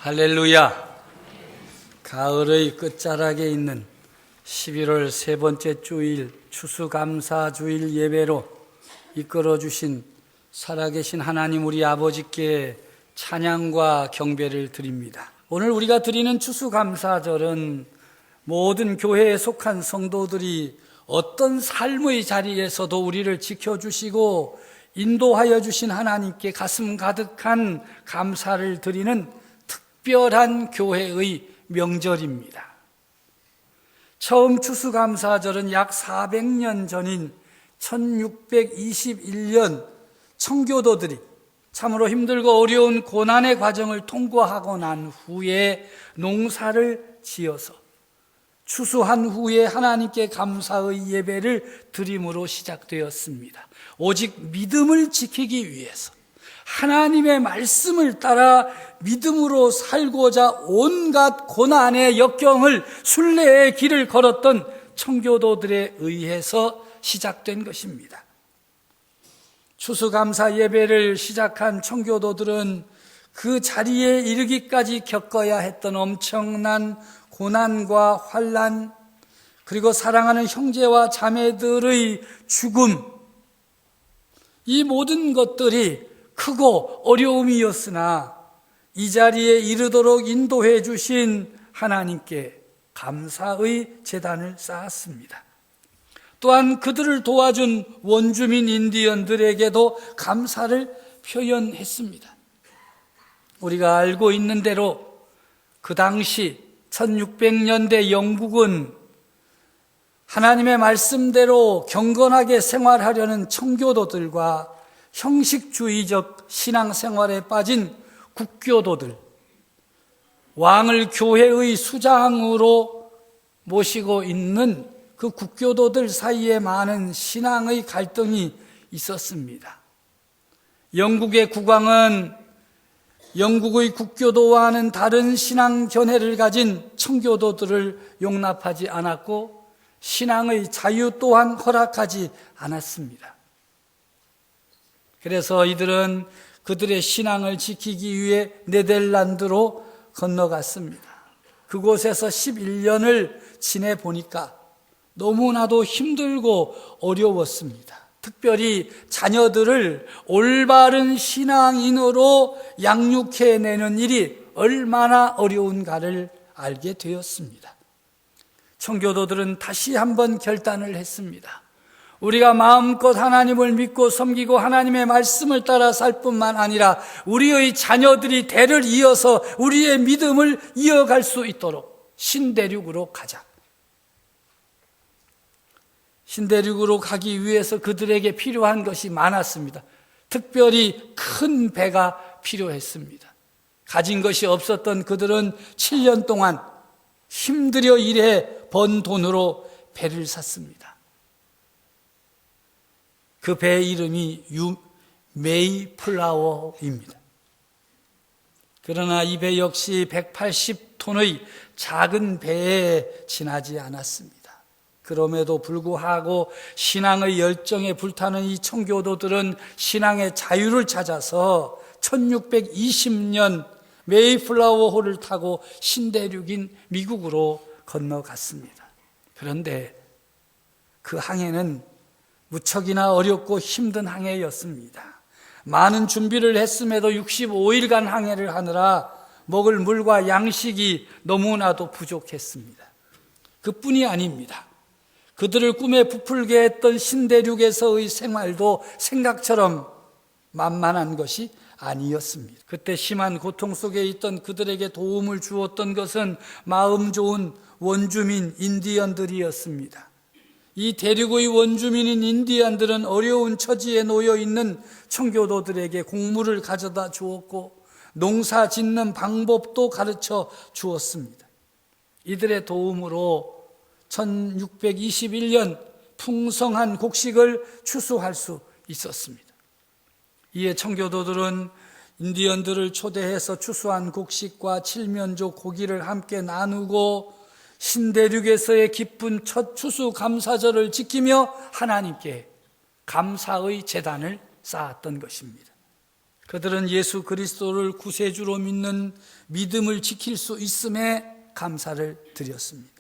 할렐루야! 가을의 끝자락에 있는 11월 세 번째 주일 추수감사주일 예배로 이끌어주신 살아계신 하나님 우리 아버지께 찬양과 경배를 드립니다. 오늘 우리가 드리는 추수감사절은 모든 교회에 속한 성도들이 어떤 삶의 자리에서도 우리를 지켜주시고 인도하여 주신 하나님께 가슴 가득한 감사를 드리는 특별한 교회의 명절입니다. 처음 추수감사절은 약 400년 전인 1621년 청교도들이 참으로 힘들고 어려운 고난의 과정을 통과하고 난 후에 농사를 지어서 추수한 후에 하나님께 감사의 예배를 드림으로 시작되었습니다. 오직 믿음을 지키기 위해서 하나님의 말씀을 따라 믿음으로 살고자 온갖 고난의 역경을 순례의 길을 걸었던 청교도들에 의해서 시작된 것입니다. 추수감사 예배를 시작한 청교도들은 그 자리에 이르기까지 겪어야 했던 엄청난 고난과 환난, 그리고 사랑하는 형제와 자매들의 죽음, 이 모든 것들이 크고 어려움이었으나 이 자리에 이르도록 인도해 주신 하나님께 감사의 제단을 쌓았습니다. 또한 그들을 도와준 원주민 인디언들에게도 감사를 표현했습니다. 우리가 알고 있는 대로 그 당시 1600년대 영국은 하나님의 말씀대로 경건하게 생활하려는 청교도들과 형식주의적 신앙생활에 빠진 국교도들, 왕을 교회의 수장으로 모시고 있는 그 국교도들 사이에 많은 신앙의 갈등이 있었습니다. 영국의 국왕은 영국의 국교도와는 다른 신앙 견해를 가진 청교도들을 용납하지 않았고 신앙의 자유 또한 허락하지 않았습니다. 그래서 이들은 그들의 신앙을 지키기 위해 네덜란드로 건너갔습니다. 그곳에서 11년을 지내보니까 너무나도 힘들고 어려웠습니다. 특별히 자녀들을 올바른 신앙인으로 양육해내는 일이 얼마나 어려운가를 알게 되었습니다. 청교도들은 다시 한번 결단을 했습니다. 우리가 마음껏 하나님을 믿고 섬기고 하나님의 말씀을 따라 살 뿐만 아니라 우리의 자녀들이 대를 이어서 우리의 믿음을 이어갈 수 있도록 신대륙으로 가자. 신대륙으로 가기 위해서 그들에게 필요한 것이 많았습니다. 특별히 큰 배가 필요했습니다. 가진 것이 없었던 그들은 7년 동안 힘들여 일해 번 돈으로 배를 샀습니다. 그 배의 이름이 메이플라워입니다. 그러나 이 배 역시 180톤의 작은 배에 지나지 않았습니다. 그럼에도 불구하고 신앙의 열정에 불타는 이 청교도들은 신앙의 자유를 찾아서 1620년 메이플라워호를 타고 신대륙인 미국으로 건너갔습니다. 그런데 그 항해는 무척이나 어렵고 힘든 항해였습니다. 많은 준비를 했음에도 65일간 항해를 하느라 먹을 물과 양식이 너무나도 부족했습니다. 그뿐이 아닙니다. 그들을 꿈에 부풀게 했던 신대륙에서의 생활도 생각처럼 만만한 것이 아니었습니다. 그때 심한 고통 속에 있던 그들에게 도움을 주었던 것은 마음 좋은 원주민 인디언들이었습니다. 이 대륙의 원주민인 인디언들은 어려운 처지에 놓여 있는 청교도들에게 곡물을 가져다 주었고 농사 짓는 방법도 가르쳐 주었습니다. 이들의 도움으로 1621년 풍성한 곡식을 추수할 수 있었습니다. 이에 청교도들은 인디언들을 초대해서 추수한 곡식과 칠면조 고기를 함께 나누고 신대륙에서의 기쁜 첫 추수 감사절을 지키며 하나님께 감사의 제단을 쌓았던 것입니다. 그들은 예수 그리스도를 구세주로 믿는 믿음을 지킬 수 있음에 감사를 드렸습니다.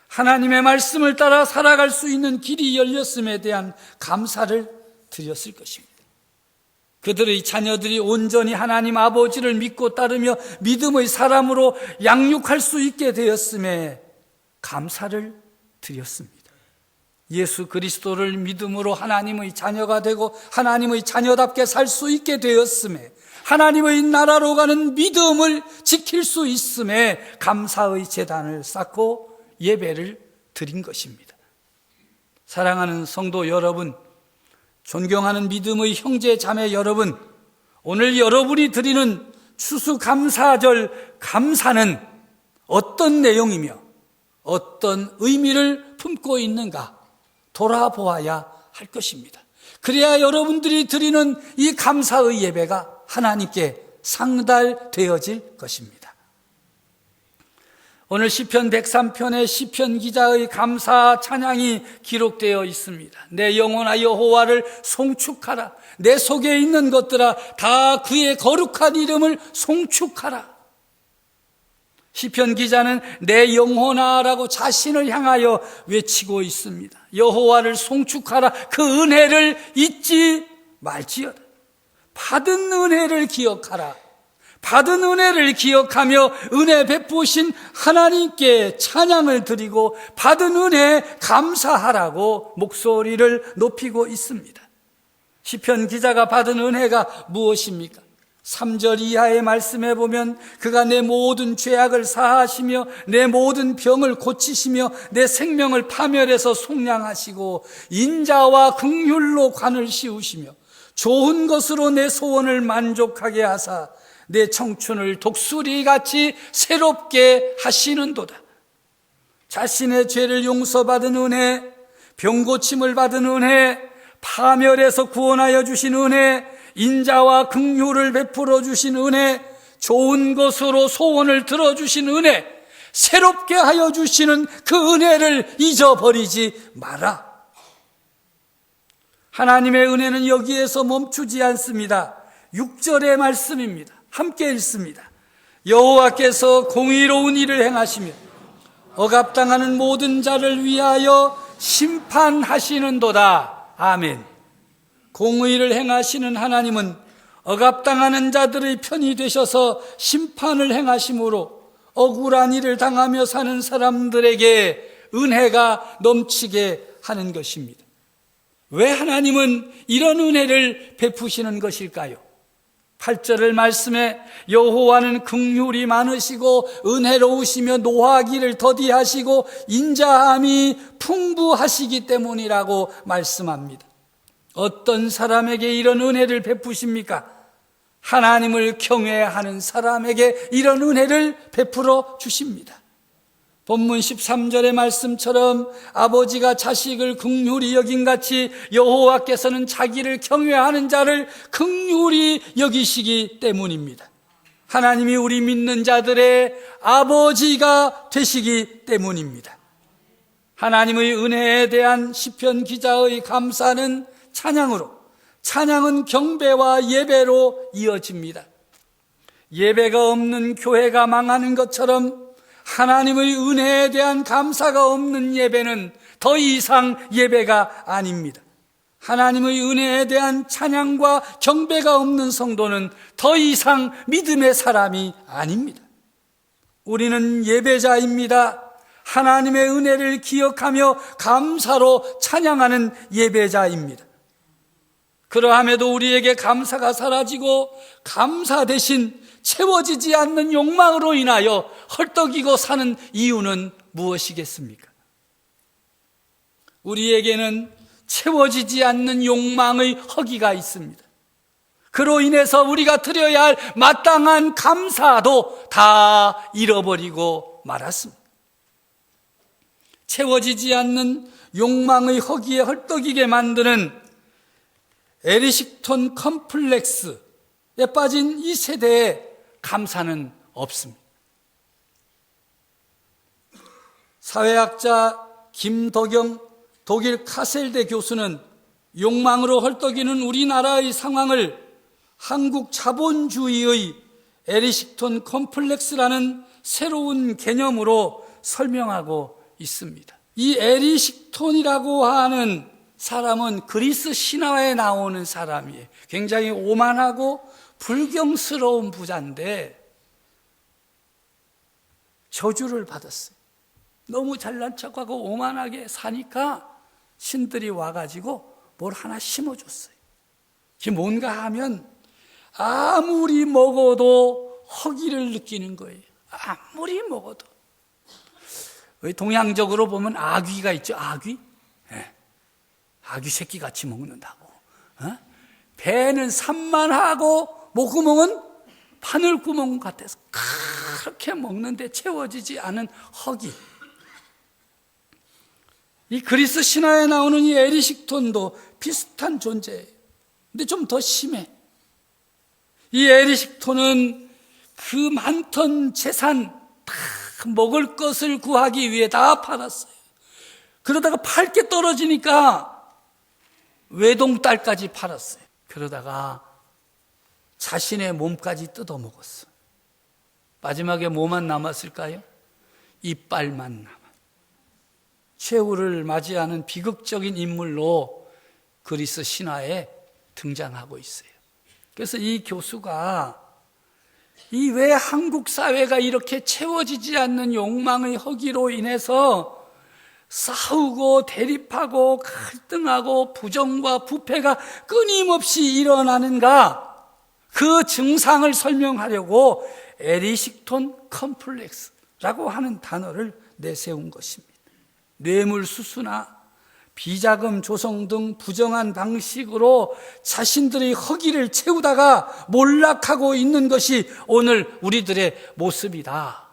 하나님의 말씀을 따라 살아갈 수 있는 길이 열렸음에 대한 감사를 드렸을 것입니다. 그들의 자녀들이 온전히 하나님 아버지를 믿고 따르며 믿음의 사람으로 양육할 수 있게 되었음에 감사를 드렸습니다. 예수 그리스도를 믿음으로 하나님의 자녀가 되고 하나님의 자녀답게 살 수 있게 되었음에 하나님의 나라로 가는 믿음을 지킬 수 있음에 감사의 제단을 쌓고 예배를 드린 것입니다. 사랑하는 성도 여러분, 존경하는 믿음의 형제 자매 여러분, 오늘 여러분이 드리는 추수감사절 감사는 어떤 내용이며 어떤 의미를 품고 있는가 돌아보아야 할 것입니다. 그래야 여러분들이 드리는 이 감사의 예배가 하나님께 상달되어질 것입니다. 오늘 시편 103편의 시편 기자의 감사 찬양이 기록되어 있습니다. 내 영혼아 여호와를 송축하라. 내 속에 있는 것들아 다 그의 거룩한 이름을 송축하라. 시편 기자는 내 영혼아라고 자신을 향하여 외치고 있습니다. 여호와를 송축하라. 그 은혜를 잊지 말지어다. 받은 은혜를 기억하라. 받은 은혜를 기억하며 은혜 베푸신 하나님께 찬양을 드리고 받은 은혜에 감사하라고 목소리를 높이고 있습니다. 시편 기자가 받은 은혜가 무엇입니까? 3절 이하의 말씀에 보면 그가 내 모든 죄악을 사하시며 내 모든 병을 고치시며 내 생명을 파멸해서 속량하시고 인자와 긍휼로 관을 씌우시며 좋은 것으로 내 소원을 만족하게 하사 내 청춘을 독수리같이 새롭게 하시는도다. 자신의 죄를 용서받은 은혜, 병고침을 받은 은혜, 파멸에서 구원하여 주신 은혜, 인자와 긍휼을 베풀어 주신 은혜, 좋은 것으로 소원을 들어주신 은혜, 새롭게 하여 주시는 그 은혜를 잊어버리지 마라. 하나님의 은혜는 여기에서 멈추지 않습니다. 6절의 말씀입니다. 함께 읽습니다. 여호와께서 공의로운 일을 행하시며 억압당하는 모든 자를 위하여 심판하시는도다. 아멘. 공의를 행하시는 하나님은 억압당하는 자들의 편이 되셔서 심판을 행하심으로 억울한 일을 당하며 사는 사람들에게 은혜가 넘치게 하는 것입니다. 왜 하나님은 이런 은혜를 베푸시는 것일까요? 8절의 말씀에 여호와는 긍휼이 많으시고 은혜로우시며 노하기를 더디하시고 인자함이 풍부하시기 때문이라고 말씀합니다. 어떤 사람에게 이런 은혜를 베푸십니까? 하나님을 경외하는 사람에게 이런 은혜를 베풀어 주십니다. 본문 13절의 말씀처럼 아버지가 자식을 긍휼히 여긴같이 여호와께서는 자기를 경외하는 자를 긍휼히 여기시기 때문입니다. 하나님이 우리 믿는 자들의 아버지가 되시기 때문입니다. 하나님의 은혜에 대한 시편 기자의 감사는 찬양으로, 찬양은 경배와 예배로 이어집니다. 예배가 없는 교회가 망하는 것처럼 하나님의 은혜에 대한 감사가 없는 예배는 더 이상 예배가 아닙니다. 하나님의 은혜에 대한 찬양과 경배가 없는 성도는 더 이상 믿음의 사람이 아닙니다. 우리는 예배자입니다. 하나님의 은혜를 기억하며 감사로 찬양하는 예배자입니다. 그러함에도 우리에게 감사가 사라지고 감사 대신 채워지지 않는 욕망으로 인하여 헐떡이고 사는 이유는 무엇이겠습니까? 우리에게는 채워지지 않는 욕망의 허기가 있습니다. 그로 인해서 우리가 드려야 할 마땅한 감사도 다 잃어버리고 말았습니다. 채워지지 않는 욕망의 허기에 헐떡이게 만드는 에리식톤 컴플렉스에 빠진 이 세대에 감사는 없습니다. 사회학자 김덕영 독일 카셀대 교수는 욕망으로 헐떡이는 우리나라의 상황을 한국 자본주의의 에리식톤 컴플렉스라는 새로운 개념으로 설명하고 있습니다. 이 에리식톤이라고 하는 사람은 그리스 신화에 나오는 사람이에요. 굉장히 오만하고 불경스러운 부자인데 저주를 받았어요. 너무 잘난 척하고 오만하게 사니까 신들이 와가지고 뭘 하나 심어줬어요. 그게 뭔가 하면 아무리 먹어도 허기를 느끼는 거예요. 아무리 먹어도. 동양적으로 보면 아귀가 있죠. 아귀? 네. 아귀 새끼 같이 먹는다고. 배는 산만하고 목구멍은 바늘구멍 같아서 그렇게 먹는데 채워지지 않은 허기. 이 그리스 신화에 나오는 이 에리식톤도 비슷한 존재예요. 근데 좀 더 심해. 이 에리식톤은 그 많던 재산 다 먹을 것을 구하기 위해 다 팔았어요. 그러다가 팔 게 떨어지니까 외동딸까지 팔았어요. 그러다가 자신의 몸까지 뜯어먹었어요. 마지막에 뭐만 남았을까요? 이빨만 남았어요. 최후를 맞이하는 비극적인 인물로 그리스 신화에 등장하고 있어요. 그래서 이 교수가 이 왜 한국 사회가 이렇게 채워지지 않는 욕망의 허기로 인해서 싸우고 대립하고 갈등하고 부정과 부패가 끊임없이 일어나는가, 그 증상을 설명하려고 에리식톤 컴플렉스라고 하는 단어를 내세운 것입니다. 뇌물수수나 비자금 조성 등 부정한 방식으로 자신들의 허기를 채우다가 몰락하고 있는 것이 오늘 우리들의 모습이다.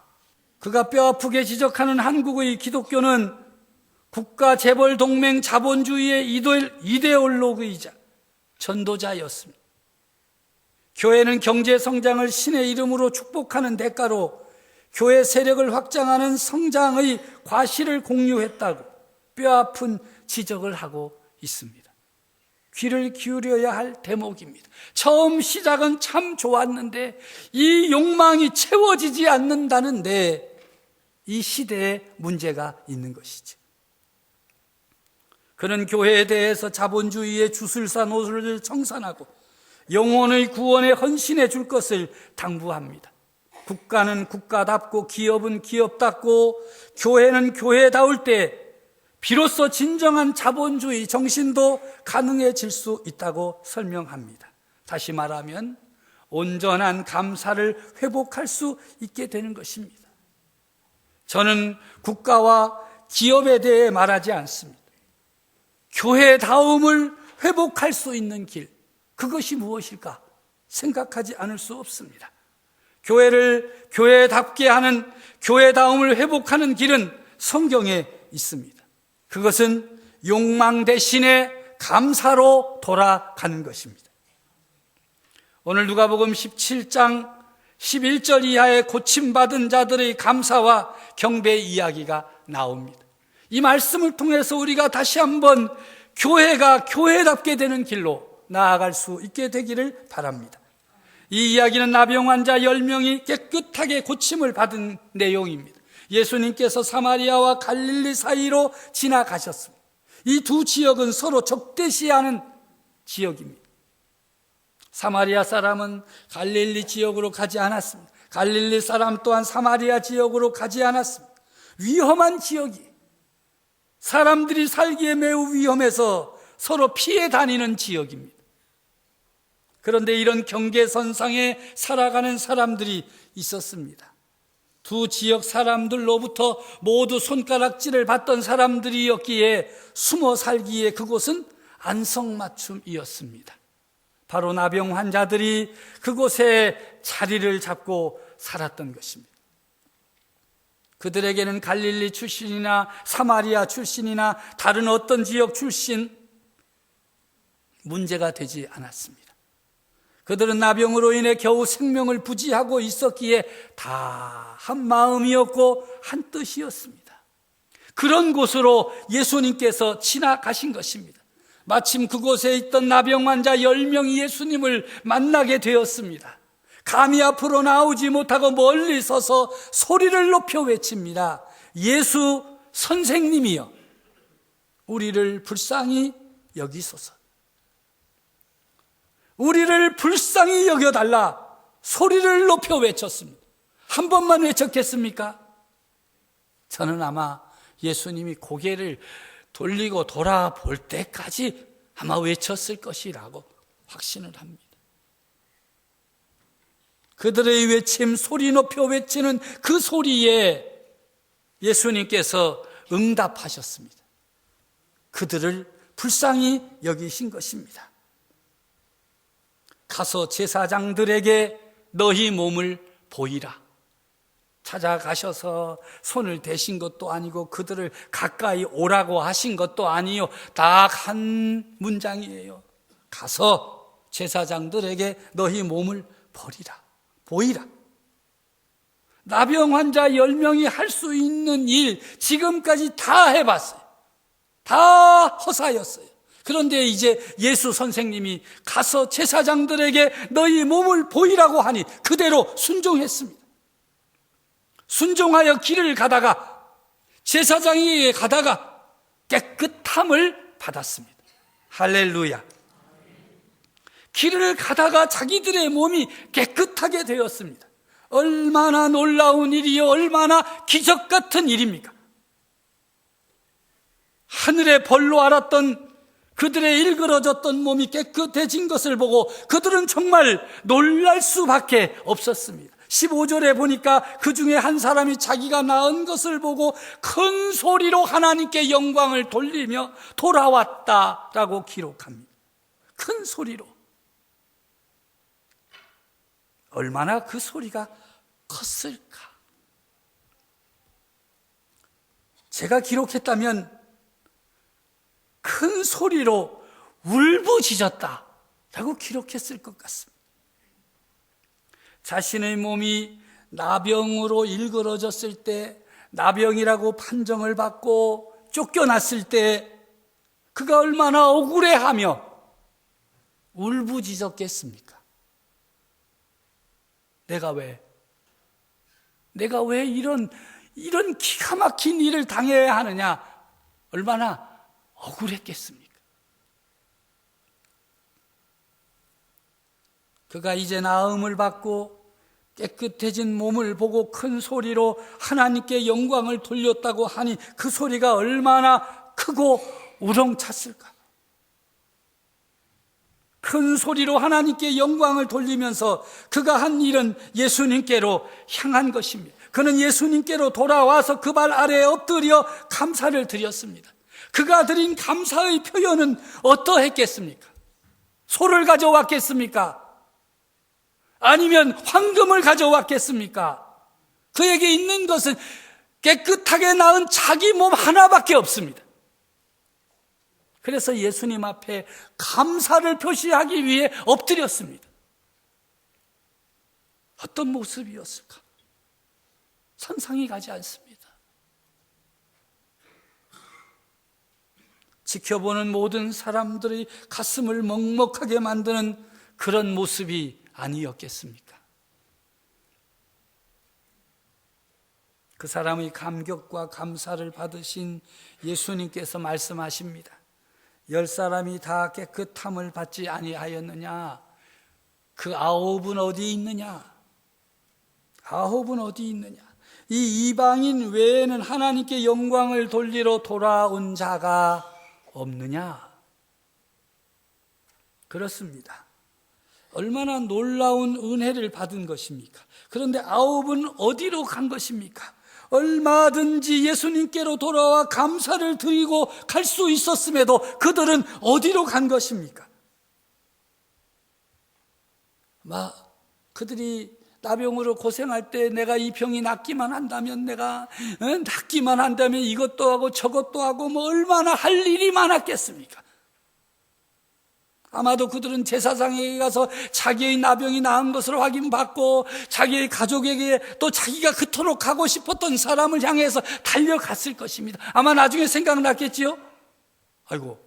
그가 뼈아프게 지적하는 한국의 기독교는 국가재벌동맹 자본주의의 이데올로그이자 전도자였습니다. 교회는 경제성장을 신의 이름으로 축복하는 대가로 교회 세력을 확장하는 성장의 과실을 공유했다고 뼈아픈 지적을 하고 있습니다. 귀를 기울여야 할 대목입니다. 처음 시작은 참 좋았는데 이 욕망이 채워지지 않는다는데 이 시대에 문제가 있는 것이죠. 그는 교회에 대해서 자본주의의 주술사 노릇을 청산하고 영혼의 구원에 헌신해 줄 것을 당부합니다. 국가는 국가답고 기업은 기업답고 교회는 교회다울 때 비로소 진정한 자본주의 정신도 가능해질 수 있다고 설명합니다. 다시 말하면 온전한 감사를 회복할 수 있게 되는 것입니다. 저는 국가와 기업에 대해 말하지 않습니다. 교회다움을 회복할 수 있는 길, 그것이 무엇일까 생각하지 않을 수 없습니다. 교회를 교회답게 하는, 교회다움을 회복하는 길은 성경에 있습니다. 그것은 욕망 대신에 감사로 돌아가는 것입니다. 오늘 누가복음 17장 11절 이하에 고침받은 자들의 감사와 경배 이야기가 나옵니다. 이 말씀을 통해서 우리가 다시 한번 교회가 교회답게 되는 길로 나아갈 수 있게 되기를 바랍니다. 이 이야기는 나병 환자 10명이 깨끗하게 고침을 받은 내용입니다. 예수님께서 사마리아와 갈릴리 사이로 지나가셨습니다. 이 두 지역은 서로 적대시하는 지역입니다. 사마리아 사람은 갈릴리 지역으로 가지 않았습니다. 갈릴리 사람 또한 사마리아 지역으로 가지 않았습니다. 위험한 지역이, 사람들이 살기에 매우 위험해서 서로 피해 다니는 지역입니다. 그런데 이런 경계선상에 살아가는 사람들이 있었습니다. 두 지역 사람들로부터 모두 손가락질을 받던 사람들이었기에 숨어 살기에 그곳은 안성맞춤이었습니다. 바로 나병 환자들이 그곳에 자리를 잡고 살았던 것입니다. 그들에게는 갈릴리 출신이나 사마리아 출신이나 다른 어떤 지역 출신 문제가 되지 않았습니다. 그들은 나병으로 인해 겨우 생명을 부지하고 있었기에 다 한 마음이었고 한 뜻이었습니다. 그런 곳으로 예수님께서 지나가신 것입니다. 마침 그곳에 있던 나병 환자 10명이 예수님을 만나게 되었습니다. 감히 앞으로 나오지 못하고 멀리 서서 소리를 높여 외칩니다. 예수 선생님이여, 우리를 불쌍히 여기소서. 우리를 불쌍히 여겨달라 소리를 높여 외쳤습니다. 한 번만 외쳤겠습니까? 저는 아마 예수님이 고개를 돌리고 돌아볼 때까지 아마 외쳤을 것이라고 확신을 합니다. 그들의 외침, 소리 높여 외치는 그 소리에 예수님께서 응답하셨습니다. 그들을 불쌍히 여기신 것입니다. 가서 제사장들에게 너희 몸을 보이라. 찾아가셔서 손을 대신 것도 아니고 그들을 가까이 오라고 하신 것도 아니요. 딱 한 문장이에요. 가서 제사장들에게 너희 몸을 보이라. 나병 환자 10명이 할 수 있는 일 지금까지 다 해봤어요. 다 허사였어요. 그런데 이제 예수 선생님이 가서 제사장들에게 너희 몸을 보이라고 하니 그대로 순종했습니다. 순종하여 길을 가다가 제사장에게 가다가 깨끗함을 받았습니다. 할렐루야. 길을 가다가 자기들의 몸이 깨끗하게 되었습니다. 얼마나 놀라운 일이요, 얼마나 기적 같은 일입니까? 하늘의 벌로 알았던 그들의 일그러졌던 몸이 깨끗해진 것을 보고 그들은 정말 놀랄 수밖에 없었습니다. 15절에 보니까 그 중에 한 사람이 자기가 낳은 것을 보고 큰 소리로 하나님께 영광을 돌리며 돌아왔다라고 기록합니다. 큰 소리로. 얼마나 그 소리가 컸을까? 제가 기록했다면 큰 소리로 울부짖었다라고 기록했을 것 같습니다. 자신의 몸이 나병으로 일그러졌을 때, 나병이라고 판정을 받고 쫓겨났을 때 그가 얼마나 억울해하며 울부짖었겠습니까? 내가 왜 이런 기가 막힌 일을 당해야 하느냐? 얼마나 억울했겠습니까? 그가 이제 나음을 받고 깨끗해진 몸을 보고 큰 소리로 하나님께 영광을 돌렸다고 하니 그 소리가 얼마나 크고 우렁찼을까? 큰 소리로 하나님께 영광을 돌리면서 그가 한 일은 예수님께로 향한 것입니다. 그는 예수님께로 돌아와서 그 발 아래에 엎드려 감사를 드렸습니다. 그가 드린 감사의 표현은 어떠했겠습니까? 소를 가져왔겠습니까? 아니면 황금을 가져왔겠습니까? 그에게 있는 것은 깨끗하게 낳은 자기 몸 하나밖에 없습니다. 그래서 예수님 앞에 감사를 표시하기 위해 엎드렸습니다. 어떤 모습이었을까? 상상이 가지 않습니다. 지켜보는 모든 사람들의 가슴을 먹먹하게 만드는 그런 모습이 아니었겠습니까? 그 사람의 감격과 감사를 받으신 예수님께서 말씀하십니다. 10사람이 다 깨끗함을 받지 아니하였느냐? 그 9은 어디 있느냐? 9은 어디 있느냐? 이 이방인 외에는 하나님께 영광을 돌리러 돌아온 자가 없느냐? 그렇습니다. 얼마나 놀라운 은혜를 받은 것입니까? 그런데 9은 어디로 간 것입니까? 얼마든지 예수님께로 돌아와 감사를 드리고 갈 수 있었음에도 그들은 어디로 간 것입니까? 그들이 나병으로 고생할 때 내가 이 병이 낫기만 한다면 낫기만 한다면 이것도 하고 저것도 하고 얼마나 할 일이 많았겠습니까? 아마도 그들은 제사장에게 가서 자기의 나병이 나은 것을 확인받고 자기의 가족에게 또 자기가 그토록 가고 싶었던 사람을 향해서 달려갔을 것입니다. 아마 나중에 생각났겠지요? 아이고,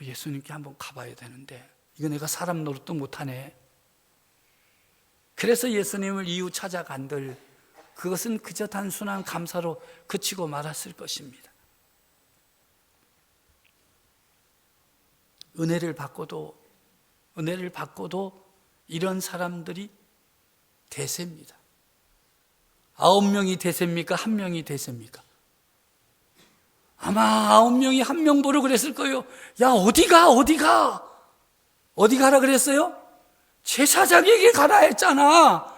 예수님께 한번 가봐야 되는데 이거 내가 사람 노릇도 못하네. 그래서 예수님을 이후 찾아간들 그것은 그저 단순한 감사로 그치고 말았을 것입니다. 은혜를 받고도 이런 사람들이 대세입니다. 9명이 대세입니까? 1명이 대세입니까? 아마 9명이 1명 보러 그랬을 거예요. 야, 어디 가라 그랬어요? 제사장에게 가라 했잖아.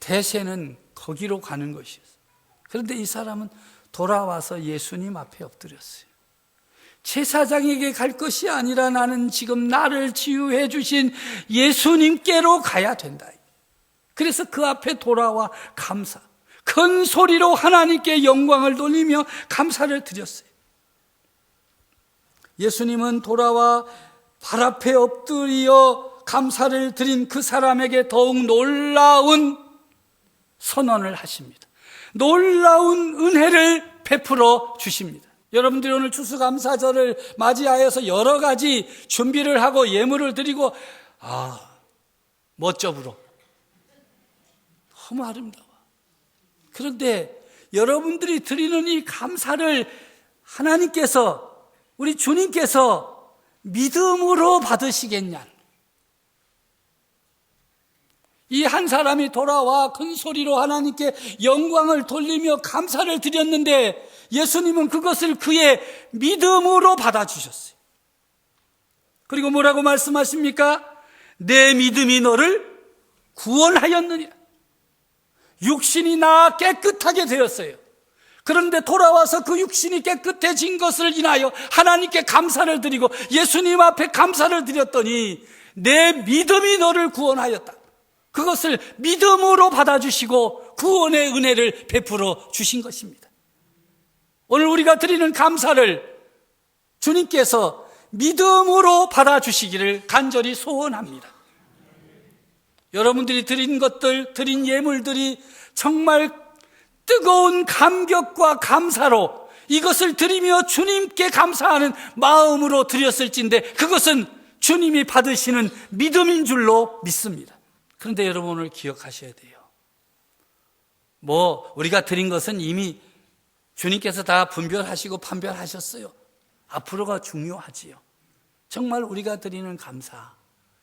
대세는 거기로 가는 것이었어요. 그런데 이 사람은 돌아와서 예수님 앞에 엎드렸어요. 제사장에게 갈 것이 아니라 나는 지금 나를 치유해 주신 예수님께로 가야 된다. 그래서 그 앞에 돌아와 감사, 큰 소리로 하나님께 영광을 돌리며 감사를 드렸어요. 예수님은 돌아와 발 앞에 엎드려 감사를 드린 그 사람에게 더욱 놀라운 선언을 하십니다. 놀라운 은혜를 베풀어 주십니다. 여러분들이 오늘 추수감사절을 맞이하여서 여러 가지 준비를 하고 예물을 드리고 멋져불어. 너무 아름다워. 그런데 여러분들이 드리는 이 감사를 하나님께서, 우리 주님께서 믿음으로 받으시겠냐? 이 한 사람이 돌아와 큰 소리로 하나님께 영광을 돌리며 감사를 드렸는데 예수님은 그것을 그의 믿음으로 받아주셨어요. 그리고 뭐라고 말씀하십니까? 내 믿음이 너를 구원하였느니라. 육신이 나 깨끗하게 되었어요. 그런데 돌아와서 그 육신이 깨끗해진 것을 인하여 하나님께 감사를 드리고 예수님 앞에 감사를 드렸더니 내 믿음이 너를 구원하였다. 그것을 믿음으로 받아주시고 구원의 은혜를 베풀어 주신 것입니다. 오늘 우리가 드리는 감사를 주님께서 믿음으로 받아주시기를 간절히 소원합니다. 여러분들이 드린 것들, 드린 예물들이 정말 뜨거운 감격과 감사로 이것을 드리며 주님께 감사하는 마음으로 드렸을진데 그것은 주님이 받으시는 믿음인 줄로 믿습니다. 그런데 여러분 오늘 기억하셔야 돼요. 우리가 드린 것은 이미 주님께서 다 분별하시고 판별하셨어요. 앞으로가 중요하지요. 정말 우리가 드리는 감사,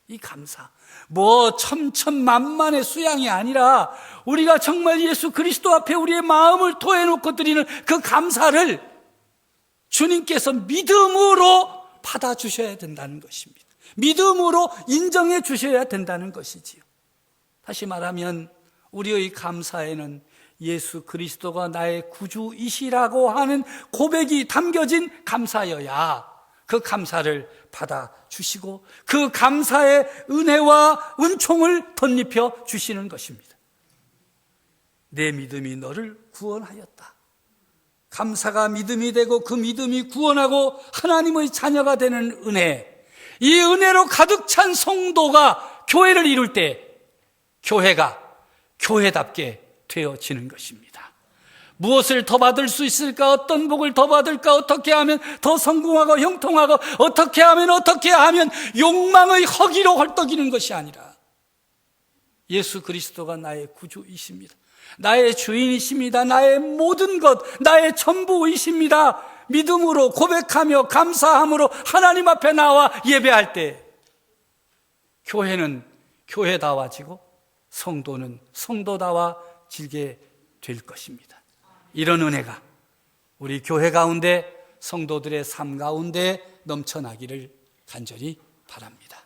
이 감사 천천만만의 수양이 아니라 우리가 정말 예수 그리스도 앞에 우리의 마음을 토해놓고 드리는 그 감사를 주님께서 믿음으로 받아주셔야 된다는 것입니다. 믿음으로 인정해 주셔야 된다는 것이지요. 다시 말하면 우리의 감사에는 예수 그리스도가 나의 구주이시라고 하는 고백이 담겨진 감사여야 그 감사를 받아주시고 그 감사의 은혜와 은총을 덧입혀 주시는 것입니다. 내 믿음이 너를 구원하였다. 감사가 믿음이 되고 그 믿음이 구원하고 하나님의 자녀가 되는 은혜, 이 은혜로 가득 찬 성도가 교회를 이룰 때 교회가 교회답게 되어지는 것입니다. 무엇을 더 받을 수 있을까? 어떤 복을 더 받을까? 어떻게 하면 더 성공하고 형통하고 어떻게 하면 욕망의 허기로 헐떡이는 것이 아니라 예수 그리스도가 나의 구주이십니다. 나의 주인이십니다. 나의 모든 것, 나의 전부이십니다. 믿음으로 고백하며 감사함으로 하나님 앞에 나와 예배할 때 교회는 교회다워지고 성도는 성도다워지게 될 것입니다. 이런 은혜가 우리 교회 가운데 성도들의 삶 가운데 넘쳐나기를 간절히 바랍니다.